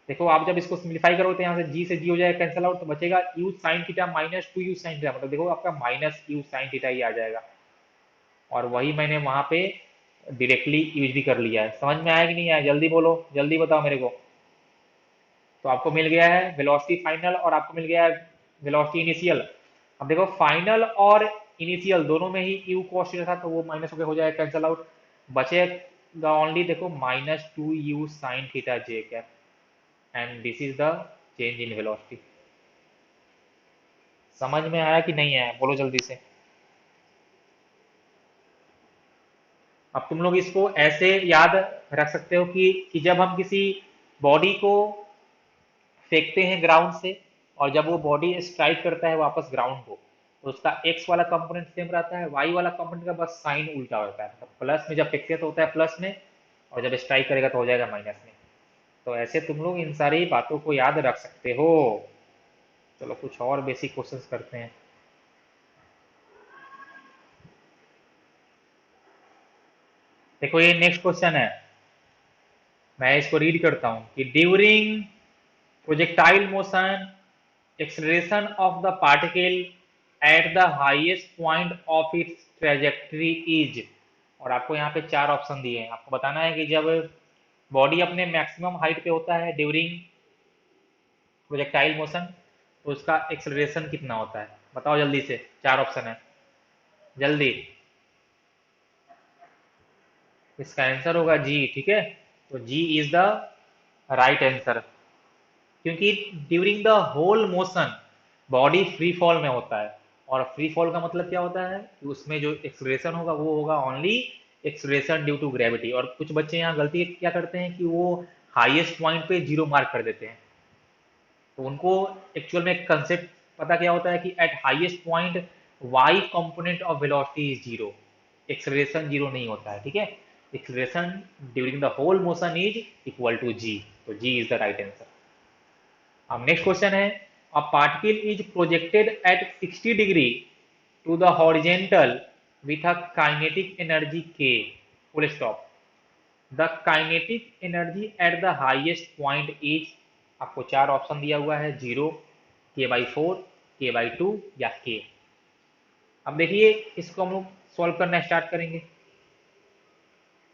देखो, आप जब इसको सिंप्लीफाई करो तो यहाँ से जी से जी हो जाएगा कैंसिल आउट, तो बचेगा you sine theta minus 2u sine theta. मतलब देखो आपका माइनस यू साइन थीटा ही आ जाएगा, और वही मैंने वहां पे डायरेक्टली यूज भी कर लिया है। समझ में आया कि नहीं आया? जल्दी बोलो, जल्दी बताओ मेरे को। तो आपको मिल गया है वेलोसिटी फाइनल और आपको मिल गया है वेलोसिटी इनिशियल। अब देखो, फाइनल और इनिशियल दोनों में ही यू कॉस थीटा था, तो वो माइनस होकर हो जाएगा कैंसिल आउट। बचेगा ओनली देखो minus 2u sine theta J cap, and this is the change in velocity. समझ में आया कि नहीं आया, बोलो जल्दी से। अब तुम लोग इसको ऐसे याद रख सकते हो कि जब हम किसी बॉडी को फेंकते हैं ग्राउंड से, और जब वो बॉडी स्ट्राइक करता है वापस ग्राउंड को, तो उसका एक्स वाला कंपोनेंट सेम रहता है, वाई वाला कंपोनेंट का बस साइन उल्टा होता है। मतलब प्लस में जब फेंकते हैं तो होता है प्लस में, और जब स्ट्राइक करेगा तो हो जाएगा माइनस में। तो ऐसे तुम लोग इन सारी बातों को याद रख सकते हो। चलो कुछ और बेसिक क्वेश्चंस करते हैं। देखो ये नेक्स्ट क्वेश्चन है, मैं इसको रीड करता हूँ कि during projectile motion acceleration of the particle at the highest point of its trajectory is। और आपको यहाँ पे चार ऑप्शन दिए हैं, आपको बताना है कि जब बॉडी अपने मैक्सिमम हाइट पे होता है ड्यूरिंग प्रोजेक्टाइल मोशन, तो उसका एक्सेलरेशन कितना होता है। बताओ जल्दी से, चार ऑप्शन है, जल्दी। इसका आंसर होगा जी, ठीक है। तो g is the right answer, क्योंकि during the whole motion body free fall में होता है। और फ्री फॉल का मतलब क्या होता है कि उसमें जो एक्सलेशन होगा वो होगा only acceleration due to gravity. और कुछ बच्चे यहाँ गलती क्या करते हैं कि वो हाईएस्ट पॉइंट पे जीरो मार्क कर देते हैं। तो उनको एक्चुअल में कंसेप्ट पता क्या होता है कि at highest point y component of velocity is zero, acceleration zero नहीं होता है, ठीक है। Acceleration during the whole motion is equal to g, तो g is the right answer. अब नेक्स्ट क्वेश्चन है, a particle is projected at 60 degree to the horizontal with a kinetic energy K, full stop. The kinetic energy at the highest point is, आपको चार option दिया हुआ है, zero, k/4, k/2 या k। अब देखिए इसको हम लोग सॉल्व करना स्टार्ट करेंगे।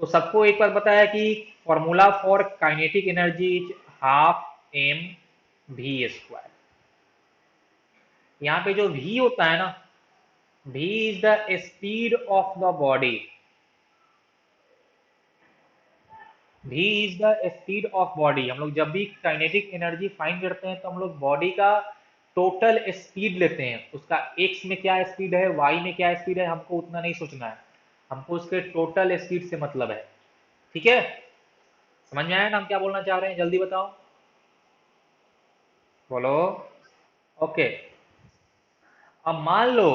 तो सबको एक बार पता है कि formula for kinetic energy is half m v square. यहाँ पे जो v होता है ना, v is the speed of the body, v is the speed of body. हम लोग जब भी काइनेटिक एनर्जी फाइंड करते हैं तो हम लोग बॉडी का टोटल स्पीड लेते हैं, उसका x में क्या स्पीड है, y में क्या स्पीड है, हमको उतना नहीं सोचना है, हमको उसके टोटल स्पीड से मतलब है, ठीक है। समझ में आया ना हम क्या बोलना चाह रहे हैं, जल्दी बताओ, बोलो। ओके, अब मान लो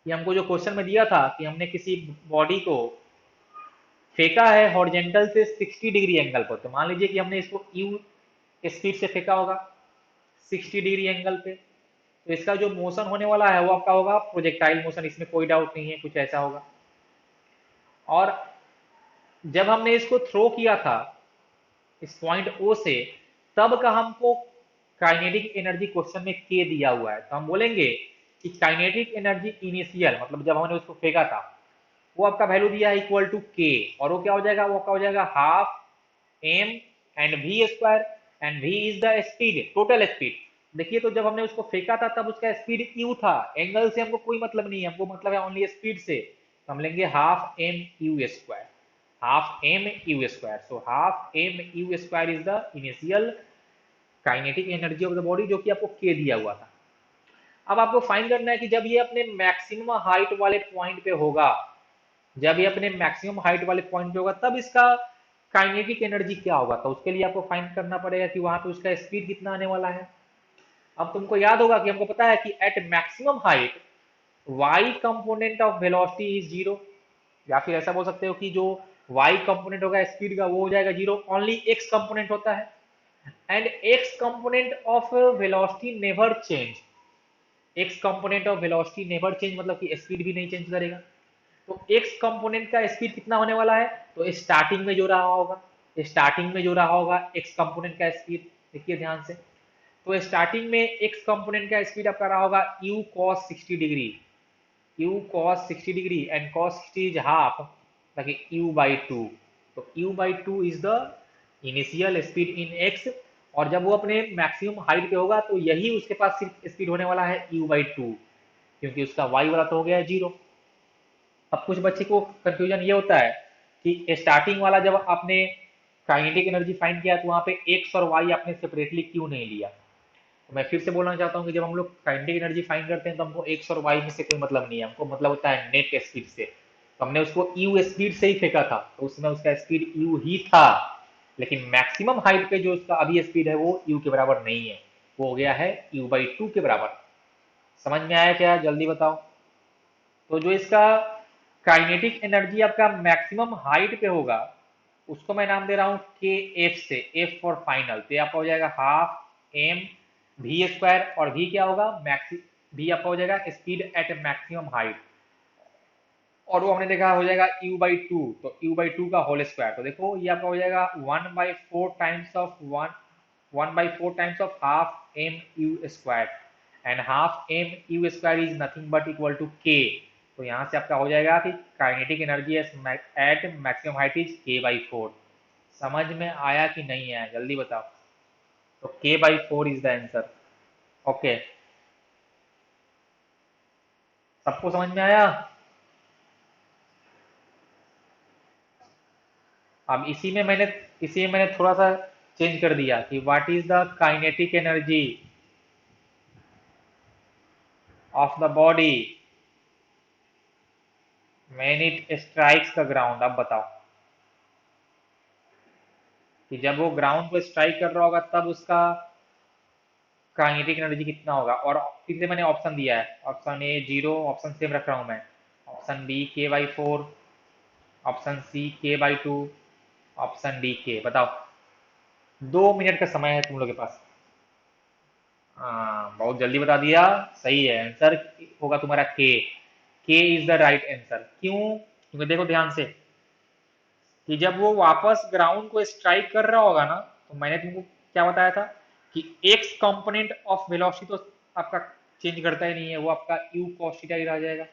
कि हमको जो क्वेश्चन में दिया था कि हमने किसी बॉडी को फेंका है हॉरिजेंटल से 60 डिग्री एंगल पर, तो मान लीजिए कि हमने इसको यू स्पीड से फेंका होगा 60 डिग्री एंगल पे, तो इसका जो मोशन होने वाला है वो आपका होगा प्रोजेक्टाइल मोशन, इसमें कोई डाउट नहीं है, कुछ ऐसा होगा। और जब हमने इसको थ्रो किया था इस पॉइंट ओ से, तब का हमको काइनेटिक एनर्जी क्वेश्चन में के दिया हुआ है, तो हम बोलेंगे कि काइनेटिक एनर्जी इनिशियल, मतलब जब हमने उसको फेंका था, वो आपका वैल्यू दिया है इक्वल टू के, और वो क्या हो जाएगा, वो आपका हो जाएगा half m and v square, and v is the speed, total speed. देखिए तो जब हमने उसको फेंका था तब उसका स्पीड यू था, एंगल से हमको कोई मतलब नहीं है, हमको मतलब है ओनली स्पीड से, तो हम लेंगे half m u square, half m u square. So half m u square is the initial kinetic energy of the body, जो कि आपको के दिया हुआ था। अब आपको फाइंड करना है कि जब ये अपने मैक्सिमम हाइट वाले पॉइंट पे होगा, जब ये अपने मैक्सिमम हाइट वाले पॉइंट पे होगा तब इसका काइनेटिक एनर्जी क्या होगा, तो उसके लिए आपको फाइंड करना पड़ेगा कि वहां पे उसका स्पीड कितना आने वाला है। अब तुमको याद होगा कि हमको पता है कि at maximum height y component of velocity is zero, या फिर ऐसा बोल सकते हो कि जो y कंपोनेंट होगा स्पीड का वो हो जाएगा जीरो, ओनली x कंपोनेंट होता है, and x component of velocity never change, x component of velocity never change मतलब कि स्पीड भी नहीं चेंज करेगा। तो x कंपोनेंट का स्पीड कितना होने वाला है, तो स्टार्टिंग में जो रहा होगा, स्टार्टिंग में जो रहा होगा x कंपोनेंट का स्पीड, देखिए ध्यान से, तो स्टार्टिंग में x कंपोनेंट का स्पीड आपका रहा होगा u cos 60 degree, u cos 60 degree, and cos 60 is half, ताकि u/2, तो u/2 is the initial speed in x, और जब वो अपने मैक्सिमम हाइट पे होगा तो यही उसके पास सिर्फ स्पीड होने वाला है u/2, क्योंकि उसका y वाला तो हो गया जीरो। अब कुछ बच्चे को कंफ्यूजन ये होता है कि स्टार्टिंग वाला जब आपने काइनेटिक एनर्जी फाइंड किया तो वहां पे एक्स और वाई आपने सेपरेटली क्यों नहीं लिया। तो मैं फिर से बोलना चाहता हूँ कि जब हम लोग काइनेटिक एनर्जी फाइंड करते हैं तो हमको एक्स और वाई में से कोई मतलब नहीं है, हमको मतलब होता है नेट स्पीड से। तो हमने उसको यू स्पीड से ही फेंका था, तो उसमें उसका स्पीड यू ही था, लेकिन मैक्सिमम हाइट पे जो उसका अभी स्पीड है वो यू के बराबर नहीं है, वो हो गया है u/2 के बराबर। समझ में आया क्या, जल्दी बताओ। तो जो इसका काइनेटिक एनर्जी आपका मैक्सिमम हाइट पे होगा, उसको मैं नाम दे रहा हूँ के एफ से, एफ फॉर फाइनल। तो ये आपका हो जाएगा हाफ एम वी स्क्वायर, और वी क्या होगा, मैक्सी वी आपका हो जाएगा स्पीड एट मैक्सिमम हाइट, और वो हमने देखा हो जाएगा u/2, तो u/2 का होल स्क्वायर। तो देखो ये आपका हो जाएगा 1/4 times of 1/4 times of half m u square, and half m u square is nothing but equal to k. तो यहाँ से आपका हो जाएगा कि kinetic energy at maximum height is k/4। समझ में आया कि नहीं आया, जल्दी बताओ। तो k/4 is the answer. Okay, सबको समझ में आया। अब इसी में मैंने थोड़ा सा चेंज कर दिया कि what is the kinetic energy of the body when it strikes the ground. अब बताओ कि जब वो ग्राउंड को स्ट्राइक कर रहा होगा तब उसका काइनेटिक एनर्जी कितना होगा। और फिर से मैंने ऑप्शन दिया है, ऑप्शन ए 0, ऑप्शन सेम रख रहा हूं मैं, option b k/4, option c k/2, option d k. बताओ, 2 मिनट का समय है तुम लोग के पास। हाँ, बहुत जल्दी बता दिया। सही है, आंसर होगा तुम्हारा के। के इज द राइट आंसर। क्यों? क्योंकि देखो ध्यान से कि जब वो वापस ग्राउंड को स्ट्राइक कर रहा होगा ना, तो मैंने तुमको क्या बताया था कि एक्स कंपोनेंट ऑफ वेलोसिटी तो आपका चेंज करता ही नहीं है, वो आपका यू cos थीटा ही रह जाएगा।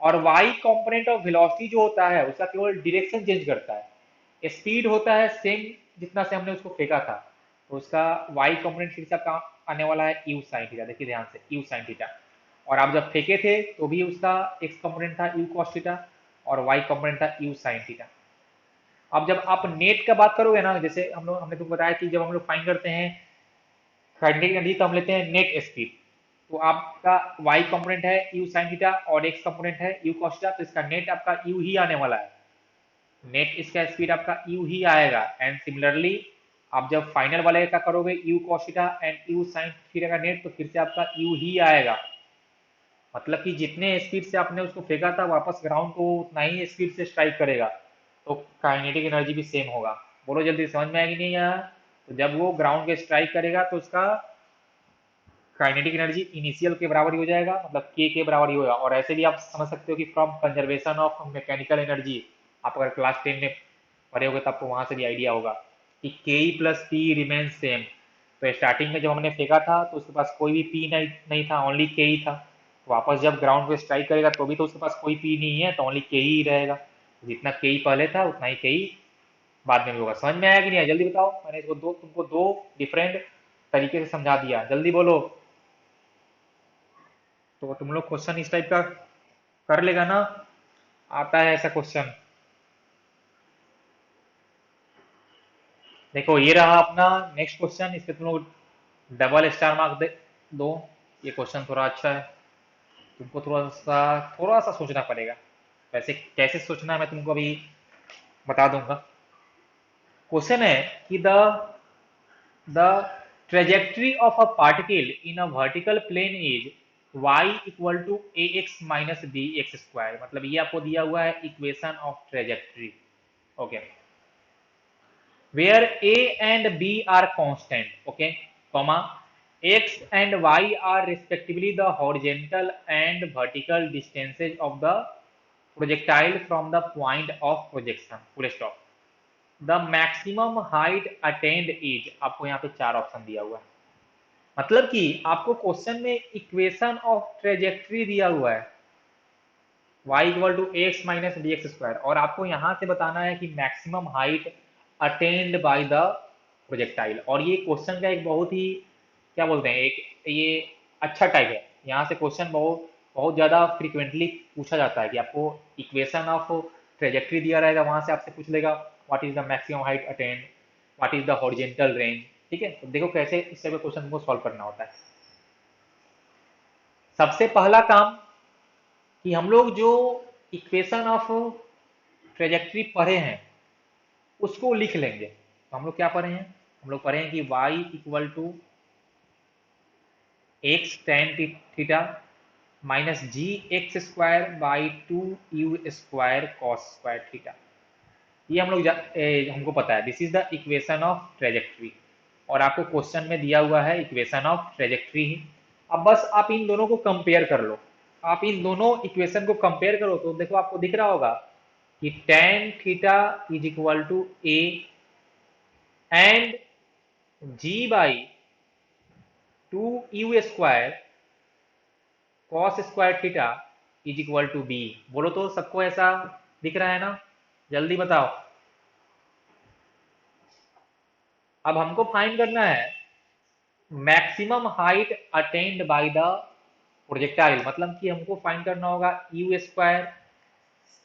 और वाई कंपोनेंट ऑफ वेलोसिटी जो होता है उसका केवल डायरेक्शन चेंज करता है, स्पीड होता है सेम जितना से हमने उसको फेंका था। तो उसका वाई कंपोनेंट फिर से आपका आने वाला है यू साइन थीटा। देखिए ध्यान से, यू साइन थीटा। और आप जब फेंके थे तो भी उसका एक्स कंपोनेंट था यू cos थीटा, और वाई कंपोनेंट था यू साइन थीटा। अब जब आप नेट का बात करोगे ना, जैसे हमने तुमको बताया कि जब हम लोग फाइंड करते हैं काइनेटिक एनर्जी तो हम लेते हैं नेट स्पीड। तो आपका y कंपोनेंट है u sin थीटा और x कंपोनेंट है u cos थीटा, तो इसका नेट आपका u ही आने वाला है। नेट इसका स्पीड आपका u ही आएगा। एंड सिमिलरली आप जब फाइनल वाले का करोगे u cos theta and u sin theta का नेट, तो फिर से आपका u ही आएगा। मतलब कि जितने स्पीड से आपने उसको फेंका था वापस ग्राउंड को, उतना ही स्पीड से स्ट्राइक करेगा। तो काइनेटिक एनर्जी भी सेम होगा। बोलो जल्दी, समझ में आएगी नहीं यहाँ। तो जब वो ग्राउंड के स्ट्राइक करेगा तो उसका काइनेटिक एनर्जी इनिशियल के बराबर ही हो जाएगा, मतलब के बराबर ही होगा। और ऐसे भी आप समझ सकते हो कि from conservation of mechanical energy, आप अगर क्लास 10 में पढ़े होगे तो आपको वहां से भी आइडिया होगा कि के E plus P remain same. तो स्टार्टिंग में जब हमने फेंका था तो उसके पास कोई भी पी नहीं था, ओनली के ही था। तो वापस जब ग्राउंड पे स्ट्राइक करेगा तो भी तो उसके पास कोई पी नहीं है, तो ओनली के ही रहेगा। तो जितना के ही पहले था उतना ही के ही बाद में भी होगा। समझ में आया कि नहीं आया, जल्दी बताओ। मैंने इसको तुमको दो डिफरेंट तरीके से समझा दिया, जल्दी बोलो। तो तुम लोग क्वेश्चन इस टाइप का कर लेगा ना, आता है ऐसा क्वेश्चन। देखो ये रहा अपना नेक्स्ट क्वेश्चन, इस पे तुम लोग डबल स्टार मार्क दे दो। ये क्वेश्चन थोड़ा अच्छा है, तुमको थोड़ा सा सोचना पड़ेगा। वैसे कैसे सोचना है मैं तुमको अभी बता दूंगा। क्वेश्चन है कि the trajectory of a particle in a vertical plane is y equal to ax minus bx square। मतलब ये आपको दिया हुआ है equation of trajectory. Okay, where a and b are constant, okay, comma, x and y are respectively the horizontal and vertical distances of the projectile from the point of projection, full stop। The maximum height attend is, आपको यहाँ पे चार option दिया हुआ है। मतलब कि आपको क्वेश्चन में इक्वेशन ऑफ ट्रेजेक्ट्री दिया हुआ है y equal to x minus d x square, और आपको यहाँ से बताना है कि maximum height attained by the projectile. और ये क्वेश्चन का एक बहुत ही, क्या बोलते हैं, एक ये अच्छा टाइप है। यहाँ से क्वेश्चन बहुत बहुत ज़्यादा फ्रिक्वेंटली पूछा जाता है कि आपको इक्वेशन ऑफ ट्रेजेक्ट्री दिया रहेगा, वहाँ से आपसे पूछ लेगा what is the maximum height attend, what is the horizontal range, ठीक है, तो देखो कैसे इस टाइप के क्वेश्चन को सॉल्व करना होता है। सबसे पहला काम कि हम लोग जो इक्वेशन ऑफ ट्रेजेक्ट्री पढ़े हैं उसको लिख लेंगे। तो हम लोग क्या पढ़े हैं, हम लोग पढ़े हैं कि y equal to x tan theta minus g x square by two u square cos square theta. ये हम लोग हमको पता है, this is the equation of trajectory, और आपको क्वेश्चन में दिया हुआ है इक्वेशन ऑफ ट्रेजेक्ट्री ही। अब बस आप इन दोनों को कंपेयर कर लो, आप इन दोनों इक्वेशन को कंपेयर करो तो देखो आपको दिख रहा होगा कि tan theta is equal to a and g by two u square cos square theta is equal to b. बोलो तो सबको ऐसा दिख रहा है ना, जल्दी बताओ। अब हमको फाइंड करना है maximum height attained by the projectile, मतलब कि हमको फाइंड करना होगा u square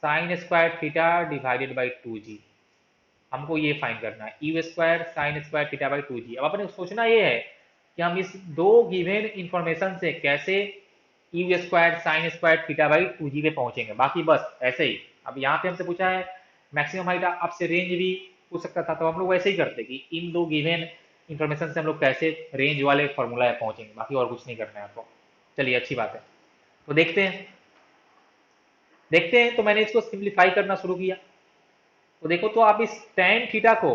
sine square theta divided by two g. हमको ये फाइंड करना है u square sine square theta by two g. अब अपने सोचना ये है कि हम इस दो गिवन इंफॉर्मेशन से कैसे u square sine square theta by two g पे पहुंचेंगे, बाकी बस ऐसे ही। अब यहाँ पे हमसे पूछा है मैक्सिमम हाइट, आपसे रेंज भी पूछ सकता था, तो हम लोग वैसे ही करते कि इन दो गिवन इंफॉर्मेशन से हम लोग कैसे रेंज वाले फॉर्मूला पहुंचेंगे, बाकी और कुछ नहीं करना है आपको। चलिए अच्छी बात है, तो देखते हैं। तो मैंने इसको सिंप्लीफाई करना शुरू किया, तो देखो तो आप इस टेन थीटा को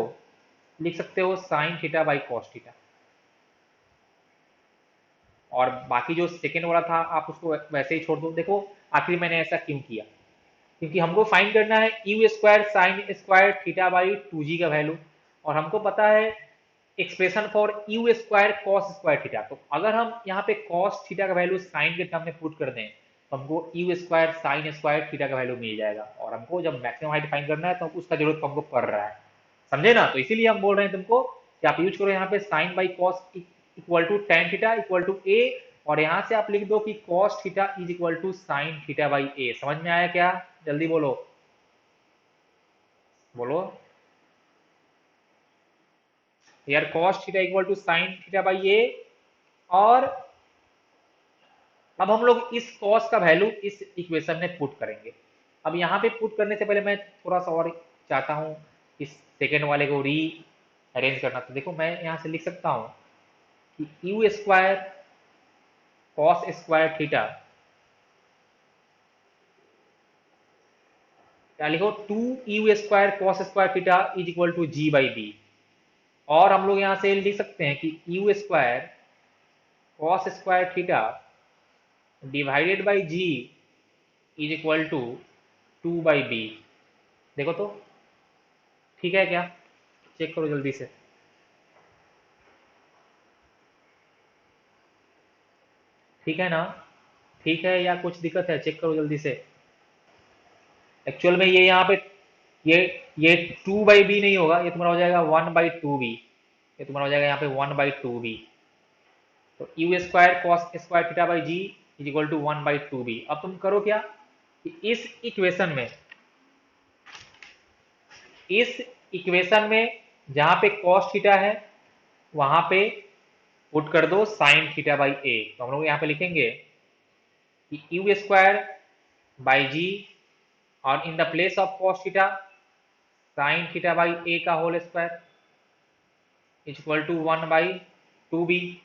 लिख सकते हो sign theta by cos theta, और बाकी जो सेकेंड वाला था आप उसको वैसे ही छोड़ दो। देखो आखिर मैंने ऐसा क्यों किया, क्योंकि हमको फाइंड करना है u square sine square theta by two g का वैल्यू, और हमको पता है expression for u square cos square theta. तो अगर हम यहाँ पे कॉस थीटा का वैल्यू साइन के टर्म में पुट कर दें तो हमको u square sine square theta का वैल्यू मिल जाएगा, और हमको जब मैक्सिमम हाइट फाइंड करना है तो उसका जरूरत हमको पड़ रहा है, समझे ना। तो इसीलिए हम बोल रहे हैं तुमको कि आप यूज करो यहाँ पे sine by cos equal to tan theta equal to A, और यहाँ से आप लिख दो कि cos theta is equal to sine theta by A. समझ में आया क्या, जल्दी बोलो बोलो यार। Cos theta equal to sine theta by A, और अब हम लोग इस कॉस का वैल्यू इस इक्वेशन में पुट करेंगे। अब यहाँ पे पुट करने से पहले मैं थोड़ा सा और चाहता हूँ इस सेकेंड वाले को री अरेंज करना। तो देखो मैं यहाँ से लिख सकता हूँ कि u square cos square theta, क्या लिखो, two u square cos square theta is equal to g by b. और हम लोग यहाँ से लिख सकते हैं कि u square cos square theta divided by g is equal to two by b. देखो तो ठीक है क्या, चेक करो जल्दी से। ठीक है ना, ठीक है या कुछ दिक्कत है, चेक करो जल्दी से। एक्चुअल में ये यहाँ पे ये ये टू बाई बी नहीं होगा, ये तुम्हारा हो जाएगा वन बाई टू बी। ये तुम्हारा हो जाएगा यहाँ पे वन बाई टू बी। तो u square cos square theta by g is equal to one by two b. अब तुम करो क्या कि इस इक्वेशन में जहां पे कॉस थीटा है वहां पे पुट कर दो साइन थीटा बाई ए। तो हम लोग यहाँ पे लिखेंगे कि यू स्क्वायर बाई जी, और in the place of cos theta sine theta by A का whole square is equal to one by two B.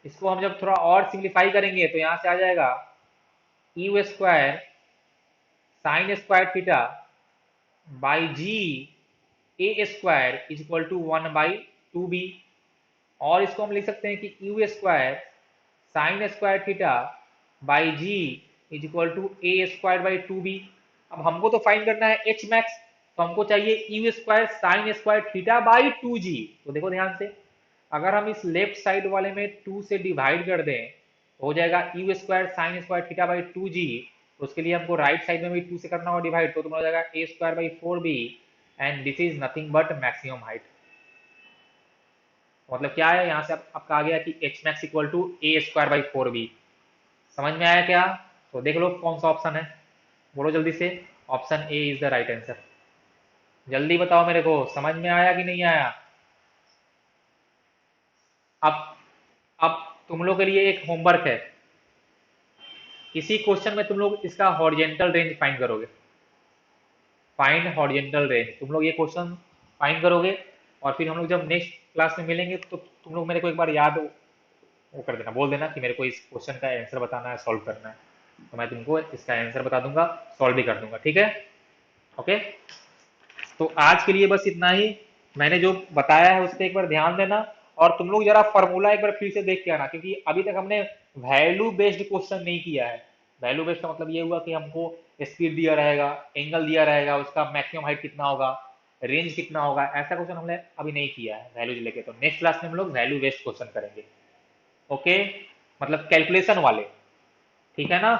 इसको हम जब थोड़ा और सिंप्लीफाई करेंगे तो यहाँ से आ जाएगा u square sine square theta by g a square is equal to one by two b. और इसको हम लिख सकते हैं कि u square sine square theta by g is equal to A square by two b. अब हमको तो फाइंड करना है एच मैक्स, तो हमको चाहिए u square sine square theta by two g. तो देखो ध्यान से, अगर हम इस लेफ्ट साइड वाले में टू से डिवाइड कर दें तो हो जाएगा u square sine square theta by two g. तो उसके लिए हमको राइट साइड में भी टू से करना हो डिवाइड, तो तुम्हारा हो जाएगा A square by four B, and this is nothing but maximum height. मतलब क्या है, यहाँ से आपका आ गया कि H max equal to A square by four B. समझ में आया क्या, तो देख लो कौन सा ऑप्शन है, बोलो जल्दी से। Option A is the right answer. जल्दी बताओ मेरे को, समझ में आया कि नहीं आया। अब अब तुम लोग के लिए एक होमवर्क है। इसी क्वेश्चन में तुम लोग इसका हॉरिजेंटल रेंज फाइंड करोगे। फाइंड हॉरिजेंटल रेंज, तुम लोग ये क्वेश्चन फाइंड करोगे, और फिर हम लोग जब नेक्स्ट क्लास में मिलेंगे तो तुम लोग मेरे को एक बार याद वो कर देना, बोल देना कि मेरे को इस क्वेश्चन का आंसर बताना है, सॉल्व करना है। तो मैं तुमको इसका आंसर बता दूंगा, सॉल्व भी कर दूंगा, ठीक है। ओके। तो आज के लिए बस इतना ही। मैंने जो बताया है उस पर एक बार ध्यान देना, और तुम लोग जरा फॉर्मूला एक बार फिर से देख के आना, क्योंकि अभी तक हमने वैल्यू बेस्ड क्वेश्चन नहीं किया है। वैल्यू बेस्ड का मतलब ये हुआ कि हमको स्पीड दिया रहेगा, एंगल दिया रहेगा, उसका मैक्सिमम हाइट कितना होगा, रेंज कितना होगा, ऐसा क्वेश्चन हमने अभी नहीं किया है वैल्यू लेके। तो नेक्स्ट क्लास में हम लोग वैल्यू बेस्ड क्वेश्चन करेंगे। ओके, मतलब कैलकुलेशन वाले, ठीक है ना।